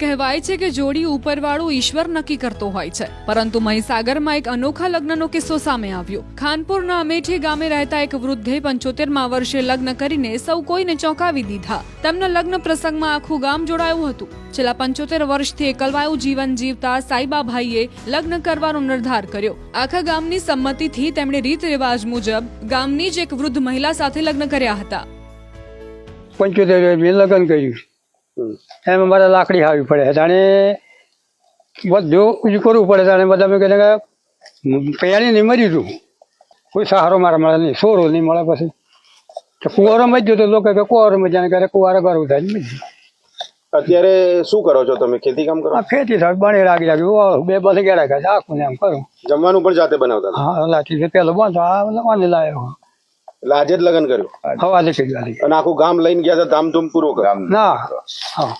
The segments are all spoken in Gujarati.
કહેવાય છે કે જોડી ઉપરવાળો ઈશ્વર નક્કી કરતો હોય છે, પરંતુ મહીસાગરમાં એક અનોખા લગ્નનો કિસ્સો સામે આવ્યો। ખાનપુરના અમેઠી ગામે રહેતા એક વૃદ્ધે 75મા વર્ષે લગ્ન કરીને સૌ કોઈને ચોંકાવી દીધા। તેમના લગ્ન પ્રસંગમાં આખું ગામ જોડાયું હતું। છેલ્લા 75 વર્ષથી એકલવાયું જીવન જીવતા સાઈબાભાઈએ લગ્ન કરવાનો નિર્ધાર કર્યો। આખા ગામની સંમતિથી તેમણે રીત રિવાજ મુજબ ગામની જ એક વૃદ્ધ મહિલા સાથે લગ્ન કર્યા હતા। 75 લગ્ન કર્યું, એમાં મારે લાકડી હાવી પડે, જાણે બધું કરવું પડે, જાણે બધા મેં કહે પૈયાની નહીં મરી તું, કોઈ સહારો મારા મળે નહીં, સોરો નહીં મળે, પછી તો કુંવારોમાં જ ગયો તો લોકો કે કુંવારોમાં જાણે કરે કુંવારે કરવું થાય નહીં। અત્યારે શું કરો છો તમે? ખેતી કામ કરો? ખેતી થાય, બને રાગી બે બસ ગેડા ખાય, આખું ને એમ કરું। જમવાનું પણ જાતે બનાવતા? હા, લાઠી પેલો બંધ આ લાવ્યો, એટલે આજે જ લગ્ન કર્યું? હવાલે કરી અને આખું ગામ લઈને ગયા હતા ધામધૂમ પૂર્વક? ના, હા,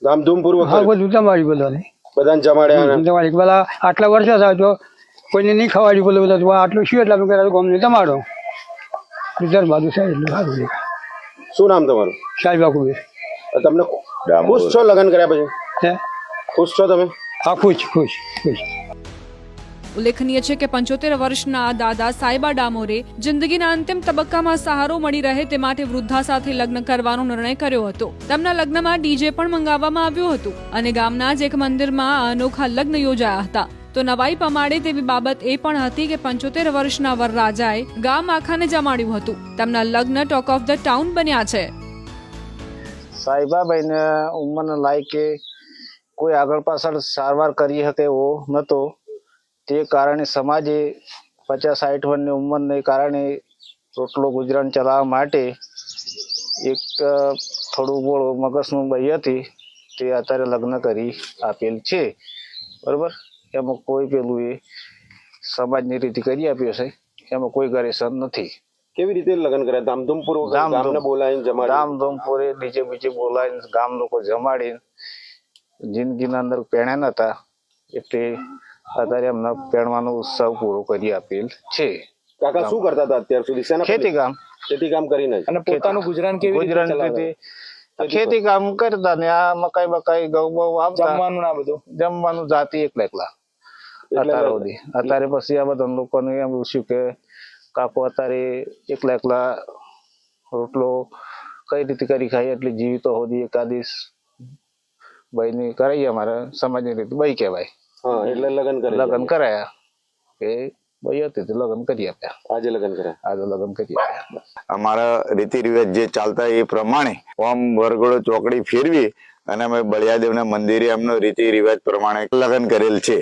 ધામધૂમ પૂર્વક હા, બધું તમારી બધાને જમાડ્યા? તમારી પેલા આટલા વર્ષ થાય તો કોઈને નહીં ખવાડ્યું, બોલે બધા આટલું શું એટલા કર્યા ગમે તમારો રિઝલ્ટ બાજુ છે એટલું સારું છે। શું નામ તમારું? સાહેબા કુબેર। તમને ખુશ છો લગ્ન કર્યા પછી? ખુશ છો તમે? હા, ખુશ ખુશ ખુશ। ઉલ્લેખનીય છે કે 75 વર્ષના દાદા સાઈબા ડામોરે જિંદગીના અંતિમ તબક્કામાં સહારો મળી રહે તે માટે વૃદ્ધા સાથે લગ્ન કરવાનો નિર્ણય કર્યો હતો। તેમના લગ્નમાં ડીજે પણ મંગાવવામાં આવ્યું હતું અને ગામના જ એક મંદિરમાં અનોખા લગ્ન યોજાયા હતા। તો નવાઈ પમાડે તેવી બાબત એ પણ હતી કે 75 વર્ષના વરરાજાએ ગામ આખાને જમાડ્યું હતું। તેમના લગ્ન ટોક ઓફ ધ ટાઉન બન્યા છે। સાઈબાબાઈને ઉંમરના લાયકે કોઈ આગળ પાછળ સારવાર કરી શકે એવો નહોતો, તે કારણે સમાજે 50-60 વર્ષની ઉંમરને કારણે રોટલો ગુજરાન ચલાવવા માટે એક થોડું બોળ મગજનું બઈ હતી તે અત્યારે લગ્ન કરી આપેલ છે, બરાબર। એમાં કોઈ પેલું એ સમાજની રીતે કરી આપ્યો છે, એમાં કોઈ ગરેશન નથી। કેવી રીતે લગ્ન કર્યા? ધામધૂમ પૂર્વક ગામને બોલાવીને જમાડી? ધામધૂમ પૂરે ડીજે બીજે બોલાવીને ગામ લોકો જમાડીને જિંદગીના અંદર પહેણ્યા નતા એટલે અત્યારે એમના પહેણવાનો ઉત્સવ પૂરો કરી આપેલ છે। કાકા શું કરતા હતા અત્યાર સુધી? ખેતી કામ કરીને અને પોતાનું ગુજરાન કેવી રીતે? ખેતી કામ કરતા ને આ મકાઈ બકાઈ ઘઉં બહુ આવતા, જમવાનું ના બધું જમવાનું જાતી એકલા અત્યારે સુધી। અત્યારે પછી આ બધા લોકોને એમ પૂછ્યું કે કાકો અત્યારે એકલા રોટલો કઈ રીતે કરી ખાઈ એટલે જીવિતો હોદી એકાદીશ ભાઈ કરાઈએ, અમારા સમાજની રીતે ભાઈ કહેવાય, એટલે લગ્ન કરાયા કે ભાઈ હતી લગ્ન કરી આપ્યા। આજે લગ્ન કરી આપ્યા। અમારા રીતિ રિવાજ જે ચાલતા એ પ્રમાણે આમ વરઘોડો ચોકડી ફેરવી અને અમે બળિયાદેવના મંદિરે એમનો રીતિ રિવાજ પ્રમાણે લગ્ન કરેલ છે।